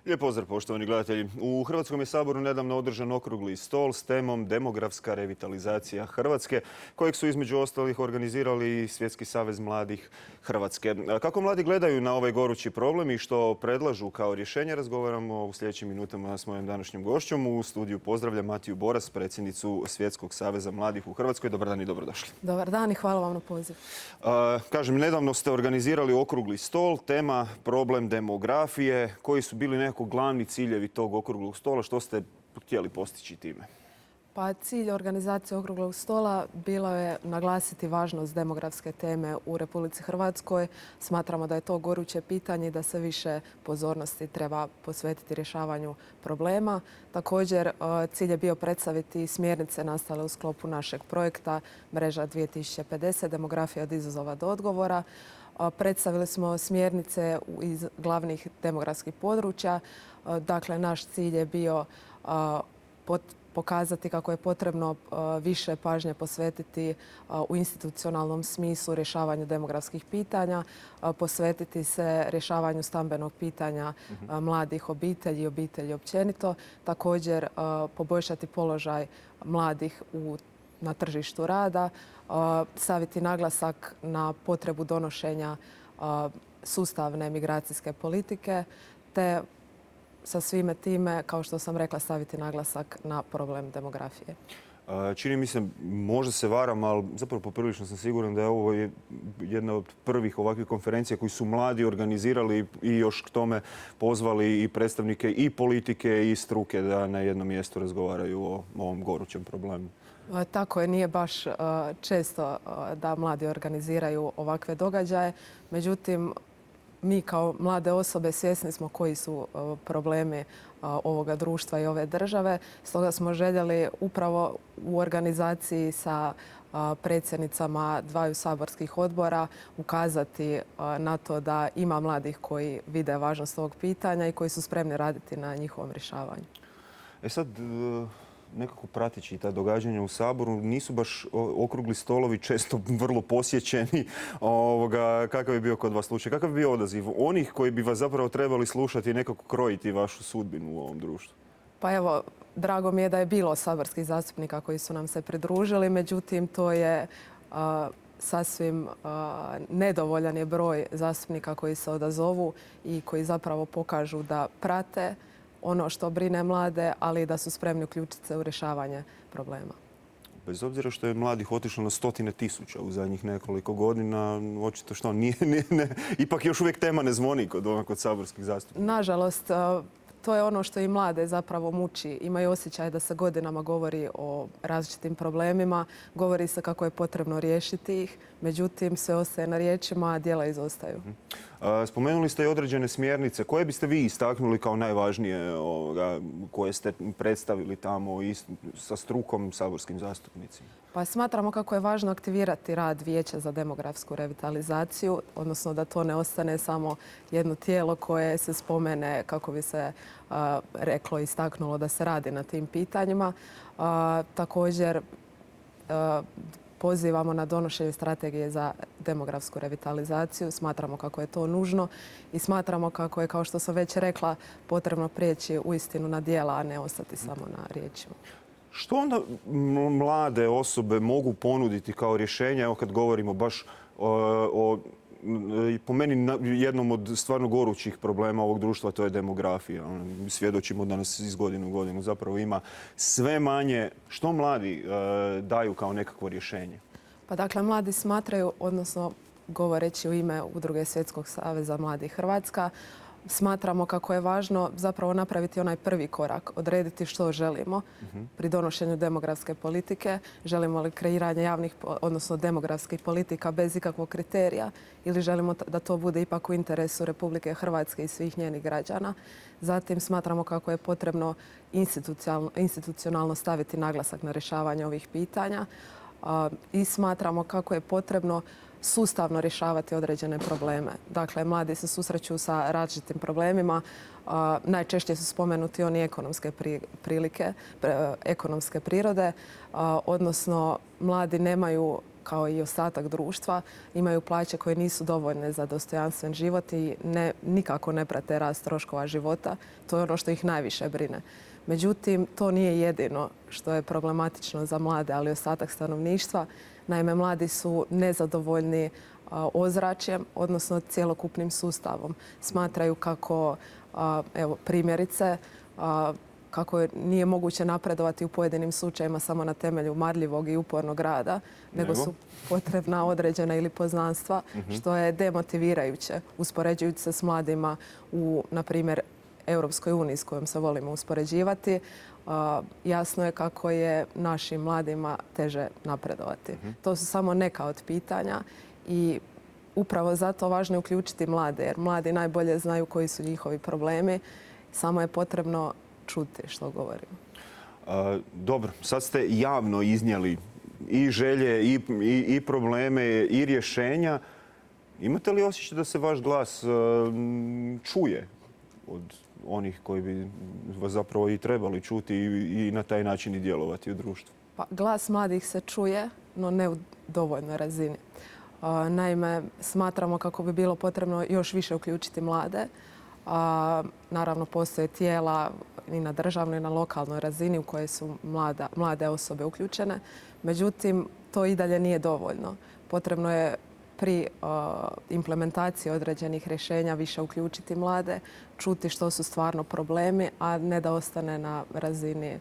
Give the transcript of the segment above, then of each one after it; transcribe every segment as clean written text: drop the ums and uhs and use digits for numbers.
Lijep pozdrav, poštovani gledatelji. U Hrvatskom je saboru nedavno održan okrugli stol s temom demografska revitalizacija Hrvatske, kojeg su između ostalih organizirali i Svjetski savez mladih Hrvatske. Kako mladi gledaju na ovaj gorući problem i što predlažu kao rješenje, razgovaramo u sljedećim minutama s mojim današnjim gošćom. U studiju pozdravljam Matiju Boras, predsjednicu Svjetskog saveza mladih u Hrvatskoj. Dobar dan i dobrodošli. Dobar dan i hvala vam na pozivu. Kažem, nedavno ste organizirali okrugli stol, tema problem demografije. Koji su bili nekako glavni ciljevi tog okruglog stola? Što ste htjeli postići time? Pa cilj organizacije okruglog stola bilo je naglasiti važnost demografske teme u Republici Hrvatskoj. Smatramo da je to goruće pitanje i da se više pozornosti treba posvetiti rješavanju problema. Također, cilj je bio predstaviti smjernice nastale u sklopu našeg projekta Mreža 2050, demografija od izazova do odgovora. Predstavili smo smjernice iz glavnih demografskih područja. Dakle, naš cilj je bio pokazati kako je potrebno više pažnje posvetiti u institucionalnom smislu rješavanju demografskih pitanja, posvetiti se rješavanju stambenog pitanja mladih obitelji i obitelji općenito. Također, poboljšati položaj mladih na tržištu rada, staviti naglasak na potrebu donošenja sustavne migracijske politike, te sa svime time, kao što sam rekla, staviti naglasak na problem demografije. Čini mi se, možda se varam, ali zapravo poprilično sam siguran da je ovo jedna od prvih ovakvih konferencija koji su mladi organizirali i još k tome pozvali i predstavnike i politike i struke da na jednom mjestu razgovaraju o ovom gorućem problemu. Tako je, nije baš često da mladi organiziraju ovakve događaje. Međutim, mi kao mlade osobe svjesni smo koji su problemi ovoga društva i ove države. Stoga smo željeli upravo u organizaciji sa predsjednicama dvaju saborskih odbora ukazati na to da ima mladih koji vide važnost ovog pitanja i koji su spremni raditi na njihovom rješavanju. Sad, nekako prateći ta događanja u Saboru, nisu baš okrugli stolovi često vrlo posjećeni. Kakav je bio kod vas slučaj? Kakav je bio odaziv onih koji bi vas zapravo trebali slušati i nekako krojiti vašu sudbinu u ovom društvu? Pa evo, drago mi je da je bilo saborskih zastupnika koji su nam se pridružili, međutim to je sasvim nedovoljan je broj zastupnika koji se odazovu i koji zapravo pokažu da prate ono što brine mlade, ali i da su spremni uključiti se u rješavanje problema. Bez obzira što je mladih otišlo na stotine tisuća u zadnjih nekoliko godina, očito što ipak još uvijek tema ne zvoni kod saborskih zastupnika. Nažalost, to je ono što i mlade zapravo muči. Imaju osjećaj da se godinama govori o različitim problemima, govori se kako je potrebno riješiti ih, međutim sve ostaje na riječima, a djela izostaju. Spomenuli ste i određene smjernice. Koje biste vi istaknuli kao najvažnije koje ste predstavili tamo sa strukom saborskim zastupnicima? Pa smatramo kako je važno aktivirati rad Vijeća za demografsku revitalizaciju, odnosno da to ne ostane samo jedno tijelo koje se spomene kako bi se reklo i istaknulo da se radi na tim pitanjima. Također pozivamo na donošenje strategije za demografsku revitalizaciju. Smatramo kako je to nužno i smatramo kako je, kao što sam već rekla, potrebno prijeći uistinu na djela, a ne ostati samo na riječima. Što onda mlade osobe mogu ponuditi kao rješenje, evo kad govorimo baš o po meni jednom od stvarno gorućih problema ovog društva, to je demografija. Svjedočimo da nas iz godine u godinu zapravo ima sve manje. Što mladi daju kao nekakvo rješenje? Pa dakle, mladi smatraju, odnosno govoreći u ime Udruge Svjetskog saveza mladih Hrvatska, smatramo kako je važno zapravo napraviti onaj prvi korak, odrediti što želimo pri donošenju demografske politike. Želimo li kreiranje javnih, odnosno demografskih politika bez ikakvog kriterija ili želimo da to bude ipak u interesu Republike Hrvatske i svih njenih građana. Zatim smatramo kako je potrebno institucionalno staviti naglasak na rješavanje ovih pitanja i smatramo kako je potrebno sustavno rješavati određene probleme. Dakle, mladi se susreću sa različitim problemima. Najčešće su spomenuti oni ekonomske prirode, odnosno mladi nemaju kao i ostatak društva, imaju plaće koje nisu dovoljne za dostojanstven život i nikako ne prate rast troškova života. To je ono što ih najviše brine. Međutim, to nije jedino što je problematično za mlade, ali i ostatak stanovništva. Naime, mladi su nezadovoljni ozračjem, odnosno cjelokupnim sustavom. Smatraju kako, evo primjerice, kako nije moguće napredovati u pojedinim slučajevima samo na temelju marljivog i upornog rada, nego su potrebna određena ili poznanstva, što je demotivirajuće uspoređujući se s mladima u, na primjer, Europskoj uniji s kojom se volimo uspoređivati. Jasno je kako je našim mladima teže napredovati. To su samo neka od pitanja i upravo zato važno je uključiti mlade, jer mladi najbolje znaju koji su njihovi problemi. Samo je potrebno čuti što govorimo. Dobro, sad ste javno iznijeli i želje, i probleme, i rješenja. Imate li osjećaj da se vaš glas čuje od onih koji bi vas zapravo i trebali čuti i na taj način i djelovati u društvu? Pa, glas mladih se čuje, no ne u dovoljnoj razini. Naime, smatramo kako bi bilo potrebno još više uključiti mlade. Naravno, postoje tijela i na državnoj i na lokalnoj razini u koje su mlade osobe uključene. Međutim, to i dalje nije dovoljno. Potrebno je pri implementaciji određenih rješenja više uključiti mlade, čuti što su stvarno problemi, a ne da ostane na razini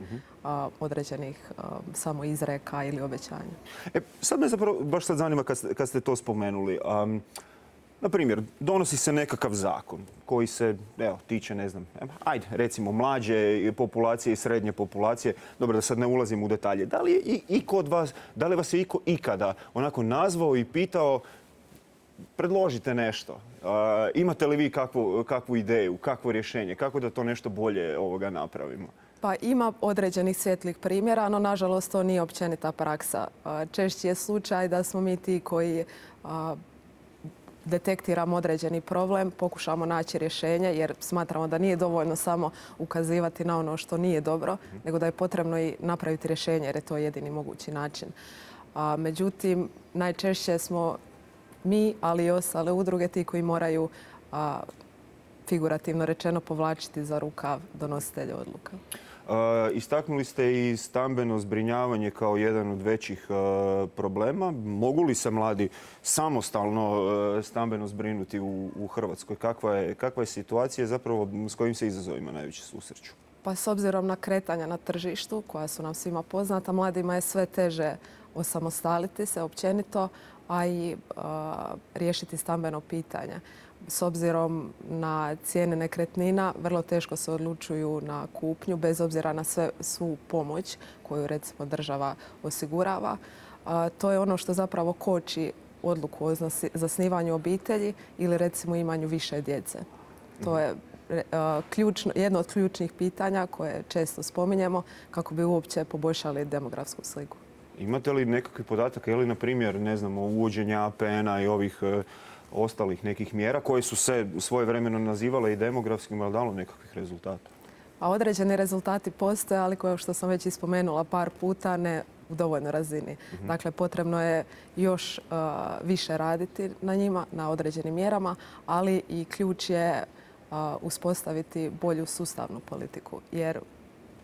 određenih samo izreka ili obećanja. Sad me zapravo baš sad zanima kad ste to spomenuli. Na primjer, donosi se nekakav zakon koji se tiče, ne znam, ajde, recimo mlađe populacije i srednje populacije. Dobro, da sad ne ulazim u detalje. Da li je iko od vas, da li vas je iko ikada onako nazvao i pitao predložite nešto? Imate li vi kakvu ideju, kakvo rješenje, kako da to nešto bolje napravimo? Pa ima određenih svjetlih primjera, no nažalost to nije općenita praksa. Češći je slučaj da smo mi ti koji detektiramo određeni problem, pokušamo naći rješenje jer smatramo da nije dovoljno samo ukazivati na ono što nije dobro, nego da je potrebno i napraviti rješenje jer je to jedini mogući način. Međutim, najčešće smo mi, ali i ostale udruge, ti koji moraju figurativno rečeno povlačiti za rukav donositelje odluka. Istaknuli ste i stambeno zbrinjavanje kao jedan od većih problema. Mogu li se mladi samostalno stambeno zbrinuti u Hrvatskoj? Kakva je situacija, zapravo s kojim se izazovima najviše susreću? Pa s obzirom na kretanja na tržištu, koja su nam svima poznata, mladima je sve teže osamostaliti se općenito, a i riješiti stambeno pitanje. S obzirom na cijene nekretnina, vrlo teško se odlučuju na kupnju, bez obzira na svu pomoć koju recimo država osigurava. To je ono što zapravo koči odluku o zasnivanju obitelji ili recimo imanju više djece. To je jedno od ključnih pitanja koje često spominjemo kako bi uopće poboljšali demografsku sliku. Imate li nekakvih podataka, je li na primjer, ne znam, uvođenja APN-a i ovih ostalih nekih mjera koje su se svojevremeno nazivale i demografskim, ali dalo nekakvih rezultata? A određeni rezultati postoje, ali kao što sam već ispomenula par puta, ne u dovoljnoj razini. Dakle, potrebno je još više raditi na njima, na određenim mjerama, ali i ključ je uspostaviti bolju sustavnu politiku. Jer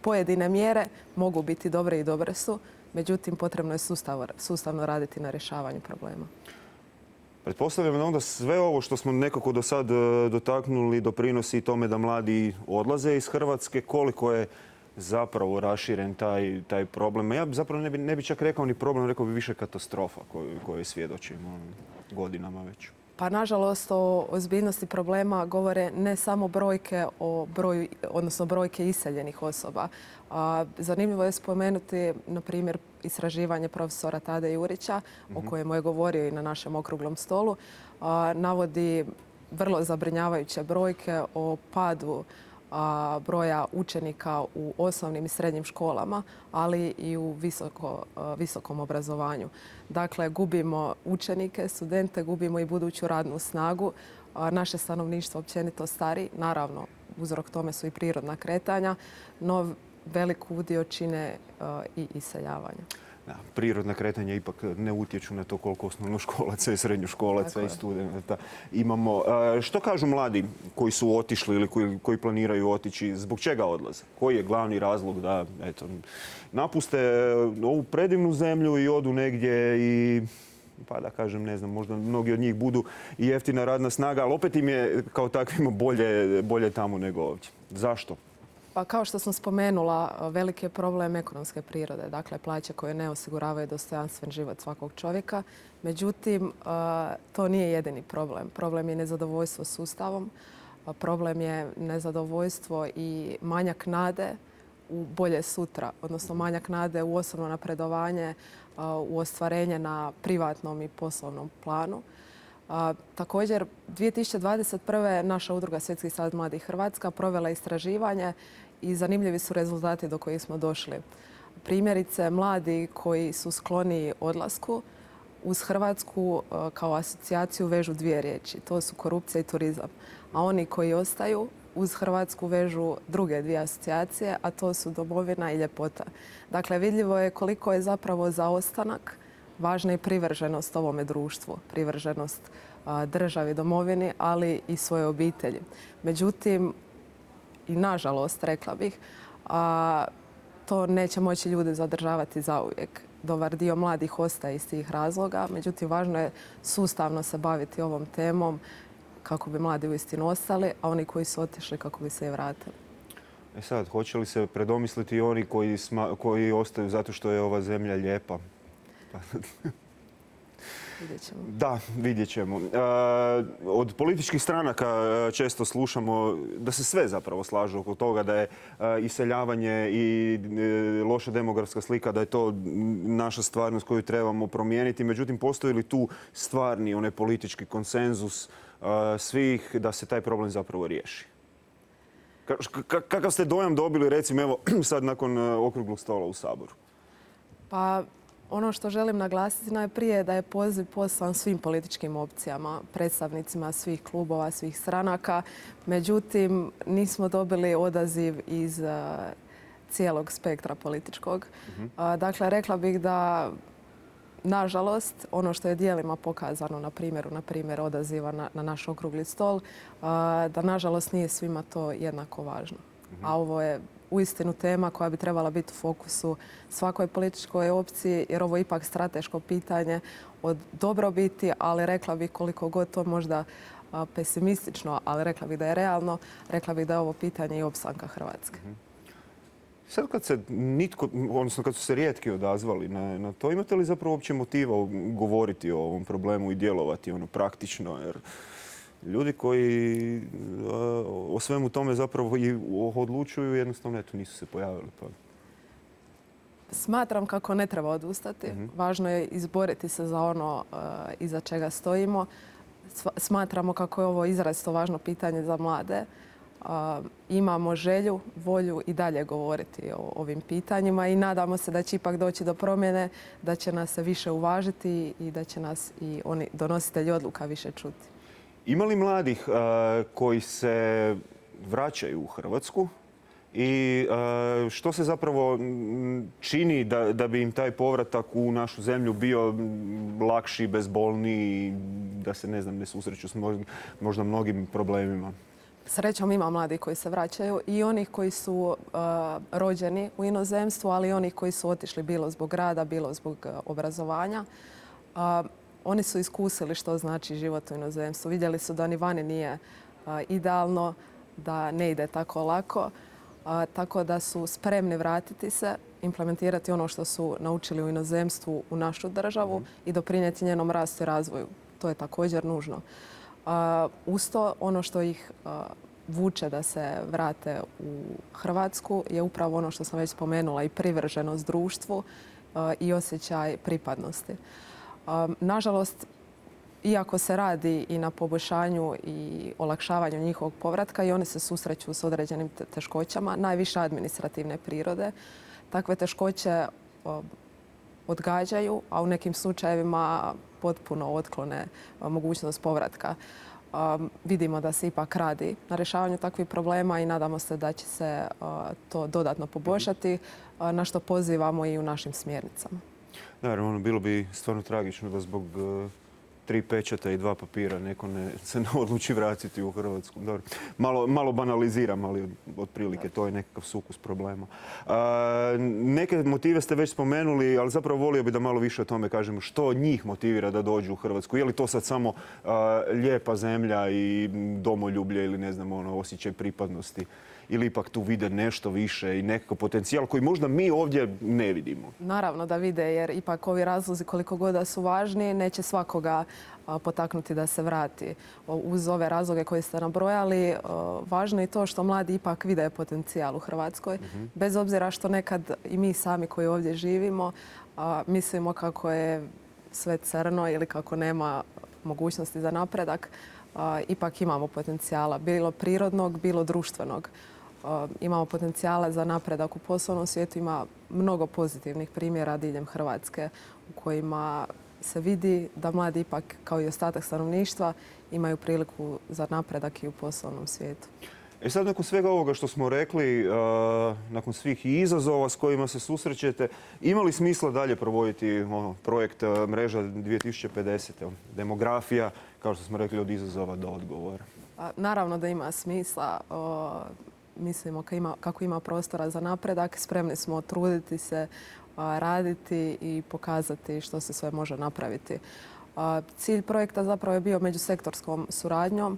pojedine mjere mogu biti dobre i dobre su, međutim, potrebno je sustavno raditi na rješavanju problema. Pretpostavljam da onda sve ovo što smo nekako do sad dotaknuli doprinosi tome da mladi odlaze iz Hrvatske. Koliko je zapravo raširen taj problem? Ja zapravo ne bi čak rekao ni problem, rekao bi više katastrofa koju svjedočimo godinama već. Pa nažalost o ozbiljnosti problema govore ne samo brojke o broju, odnosno brojke iseljenih osoba. Zanimljivo je spomenuti, na primjer, istraživanje profesora Tade Jurića, o kojemu je govorio i na našem okruglom stolu. Navodi vrlo zabrinjavajuće brojke o padu broja učenika u osnovnim i srednjim školama, ali i u visokom obrazovanju. Dakle, gubimo učenike, studente, gubimo i buduću radnu snagu. Naše stanovništvo općenito stari, naravno uzrok tome su i prirodna kretanja, no veliku udio čine i iseljavanja. prirodna kretanja ipak ne utječu na to koliko osnovnoškolaca i srednjoškolaca i studenata imamo. Što kažu mladi koji su otišli ili koji planiraju otići? Zbog čega odlaze? Koji je glavni razlog da napuste ovu predivnu zemlju i odu negdje i pa da kažem, ne znam, možda mnogi od njih budu i jeftina radna snaga, ali opet im je kao takvima bolje tamo nego ovdje. Zašto? Pa kao što sam spomenula, veliki je problem ekonomske prirode, dakle plaće koje ne osiguravaju dostojanstven život svakog čovjeka. Međutim, to nije jedini problem. Problem je nezadovoljstvo sustavom, problem je nezadovoljstvo i manjak nade u bolje sutra, odnosno manjak nade u osobno napredovanje, u ostvarenje na privatnom i poslovnom planu. Također, 2021. naša udruga Svjetski savez mladih Hrvatska provela istraživanje i zanimljivi su rezultati do kojih smo došli. Primjerice, mladi koji su skloniji odlasku uz Hrvatsku kao asocijaciju vežu dvije riječi. To su korupcija i turizam. A oni koji ostaju uz Hrvatsku vežu druge dvije asocijacije, a to su domovina i ljepota. Dakle, vidljivo je koliko je zapravo za ostanak važna i privrženost ovome društvu, privrženost državi, domovini, ali i svoje obitelji. Međutim, i nažalost, rekla bih, to neće moći ljudi zadržavati zauvijek. Dobar dio mladih ostaje iz tih razloga, međutim, važno je sustavno se baviti ovom temom kako bi mladi uistinu ostali, a oni koji su otišli kako bi se i vratili. Sad, hoće li se predomisliti i oni koji ostaju zato što je ova zemlja lijepa? Vidjet ćemo. Da, vidjet ćemo. Od političkih stranaka često slušamo da se sve zapravo slažu oko toga da je iseljavanje i loša demografska slika, da je to naša stvarnost koju trebamo promijeniti. Međutim, postoji li tu stvarni onaj politički konsenzus svih da se taj problem zapravo riješi? Kakav ste dojam dobili, recimo, evo sad nakon okruglog stola u Saboru? Pa, ono što želim naglasiti najprije je da je poziv poslan svim političkim opcijama, predstavnicima svih klubova, svih stranaka. Međutim, nismo dobili odaziv iz cijelog spektra političkog. Dakle, rekla bih da, nažalost, ono što je dijelima pokazano na primjer odaziva na naš okrugli stol, da nažalost nije svima to jednako važno. A ovo je uistinu tema koja bi trebala biti u fokusu svakoj političkoj opciji, jer ovo je ipak strateško pitanje od dobrobiti, ali rekla bih koliko god to možda pesimistično, ali rekla bih da je realno, rekla bih da je ovo pitanje i opstanka Hrvatske. Sad kad su se rijetki odazvali na to, imate li zapravo uopće motiva govoriti o ovom problemu i djelovati praktično? Jer ljudi koji o svemu tome zapravo i odlučuju, jednostavno nisu se pojavili. Smatram kako ne treba odustati. Važno je izboriti se za ono iza čega stojimo. Smatramo kako je ovo izrazito važno pitanje za mlade. Imamo želju, volju i dalje govoriti o ovim pitanjima i nadamo se da će ipak doći do promjene, da će nas se više uvažiti i da će nas i oni donositelji odluka više čuti. Ima li mladih koji se vraćaju u Hrvatsku i što se zapravo čini da bi im taj povratak u našu zemlju bio lakši, bezbolniji, da se ne susreću s možda mnogim problemima? Srećom ima mladih koji se vraćaju i onih koji su rođeni u inozemstvu, ali i onih koji su otišli bilo zbog rada, bilo zbog obrazovanja. Oni su iskusili što znači život u inozemstvu. Vidjeli su da ni vani nije idealno, da ne ide tako lako, tako da su spremni vratiti se, implementirati ono što su naučili u inozemstvu u našu državu i doprinijeti njenom rastu i razvoju. To je također nužno. Uz to, ono što ih vuče da se vrate u Hrvatsku je upravo ono što sam već spomenula, i privrženost društvu i osjećaj pripadnosti. Nažalost, iako se radi i na poboljšanju i olakšavanju njihovog povratka, i oni se susreću s određenim teškoćama, najviše administrativne prirode. Takve teškoće odgađaju, a u nekim slučajevima potpuno otklone mogućnost povratka. Vidimo da se ipak radi na rješavanju takvih problema i nadamo se da će se to dodatno poboljšati, na što pozivamo i u našim smjernicama. Naravno, bilo bi stvarno tragično da zbog 3 pečata i 2 papira neko se ne odluči vratiti u Hrvatsku. Dobro. Malo banaliziram, ali otprilike to je nekakav sukus problema. Neke motive ste već spomenuli, ali zapravo volio bi da malo više o tome kažemo. Što njih motivira da dođu u Hrvatsku? Je li to sad samo lijepa zemlja i domoljublje ili ne znam, osjećaj pripadnosti? Ili ipak tu vide nešto više i nekakav potencijal koji možda mi ovdje ne vidimo? Naravno da vide, jer ipak ovi razlozi koliko god da su važni neće svakoga potaknuti da se vrati. Uz ove razloge koje ste nabrojali, važno je to što mladi ipak vide potencijal u Hrvatskoj. Bez obzira što nekad i mi sami koji ovdje živimo mislimo kako je sve crno ili kako nema mogućnosti za napredak, ipak imamo potencijala, bilo prirodnog, bilo društvenog. Imamo potencijala za napredak u poslovnom svijetu, ima mnogo pozitivnih primjera diljem Hrvatske u kojima se vidi da mladi ipak, kao i ostatak stanovništva, imaju priliku za napredak i u poslovnom svijetu. Sad, nakon svega ovoga što smo rekli, nakon svih izazova s kojima se susrećete, ima li smisla dalje provoditi projekt Mreža 2050? Demografija, kao što smo rekli, od izazova do odgovora. Naravno da ima smisla. Mislimo kako ima prostora za napredak. Spremni smo truditi se, raditi i pokazati što se sve može napraviti. Cilj projekta zapravo je bio međusektorskom suradnjom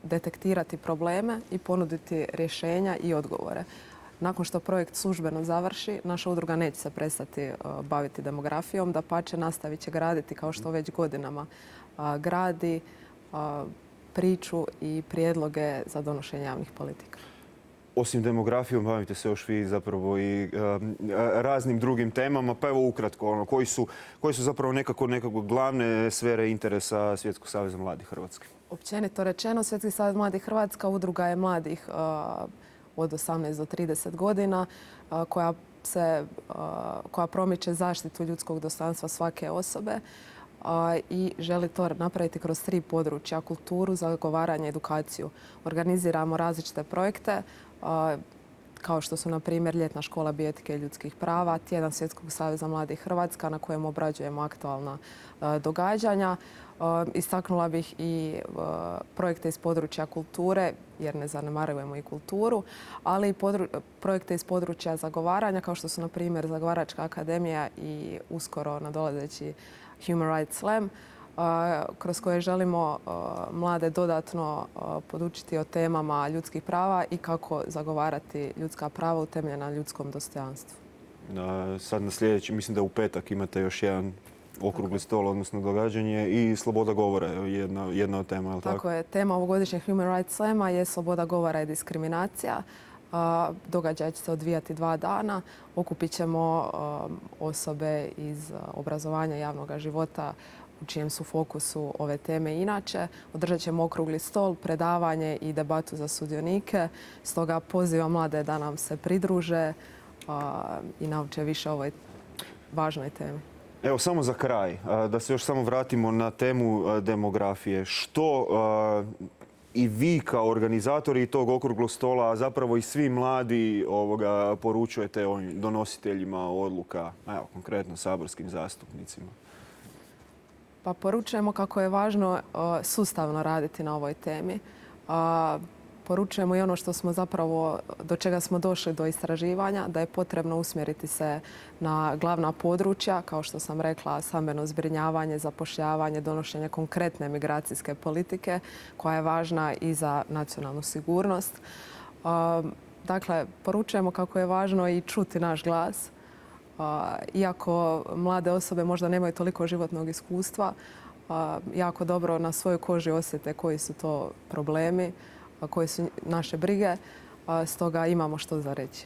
detektirati probleme i ponuditi rješenja i odgovore. Nakon što projekt službeno završi, naša udruga neće se prestati baviti demografijom. Dapače, nastavit će graditi, kao što već godinama gradi, priču i prijedloge za donošenje javnih politika. Osim demografijom, bavite se još vi zapravo i raznim drugim temama. Pa evo ukratko, koji su zapravo nekako glavne sfere interesa Svjetskog saveza mladih Hrvatske? Općenito rečeno, Svjetski savez mladih Hrvatska udruga je mladih od 18 do 30 godina koja promiče zaštitu ljudskog dostojanstva svake osobe i želi to napraviti kroz 3 područja: kulturu, zagovaranje, edukaciju. Organiziramo različite projekte kao što su, na primjer, Ljetna škola bioetike i ljudskih prava, Tjedan Svjetskog saveza mladih Hrvatska na kojem obrađujemo aktualna događanja. Istaknula bih i projekte iz područja kulture, jer ne zanemarujemo i kulturu, ali i projekte iz područja zagovaranja, kao što su, na primjer, Zagovaračka akademija i uskoro nadolazeći Human Rights Slam, kroz koje želimo mlade dodatno podučiti o temama ljudskih prava i kako zagovarati ljudska prava utemeljena na ljudskom dostojanstvu. Sad na sljedeći, mislim da u petak imate još jedan okrugli stol, odnosno događanje, i sloboda govora je jedna od tema, je li tako? Tako je. Tema ovogodišnjeg Human Rights Slama je sloboda govora i diskriminacija. Događaj će se odvijati 2 dana. Okupit ćemo osobe iz obrazovanja javnog života u čijem su fokusu ove teme inače. Održat ćemo okrugli stol, predavanje i debatu za sudionike. Stoga pozivam mlade da nam se pridruže i nauče više o ovoj važnoj temi. Evo, samo za kraj, da se još samo vratimo na temu demografije. Što i vi kao organizatori tog okruglog stola, a zapravo i svi mladi poručujete ovim donositeljima odluka, evo, konkretno saborskim zastupnicima? Pa poručujemo kako je važno sustavno raditi na ovoj temi. Poručujemo i ono što smo zapravo, do čega smo došli do istraživanja, da je potrebno usmjeriti se na glavna područja, kao što sam rekla, stambeno zbrinjavanje, zapošljavanje, donošenje konkretne migracijske politike koja je važna i za nacionalnu sigurnost. Dakle, poručujemo kako je važno i čuti naš glas. Iako mlade osobe možda nemaju toliko životnog iskustva, jako dobro na svojoj koži osjete koji su to problemi, koje su naše brige, stoga imamo što za reći.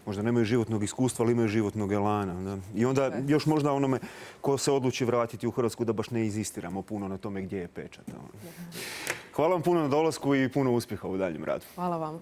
Možda nemaju životnog iskustva, ali imaju životnog elana. Da? I onda još možda onome ko se odluči vratiti u Hrvatsku da baš ne inzistiramo puno na tome gdje je pečat. Hvala vam puno na dolasku i puno uspjeha u daljem radu. Hvala vam.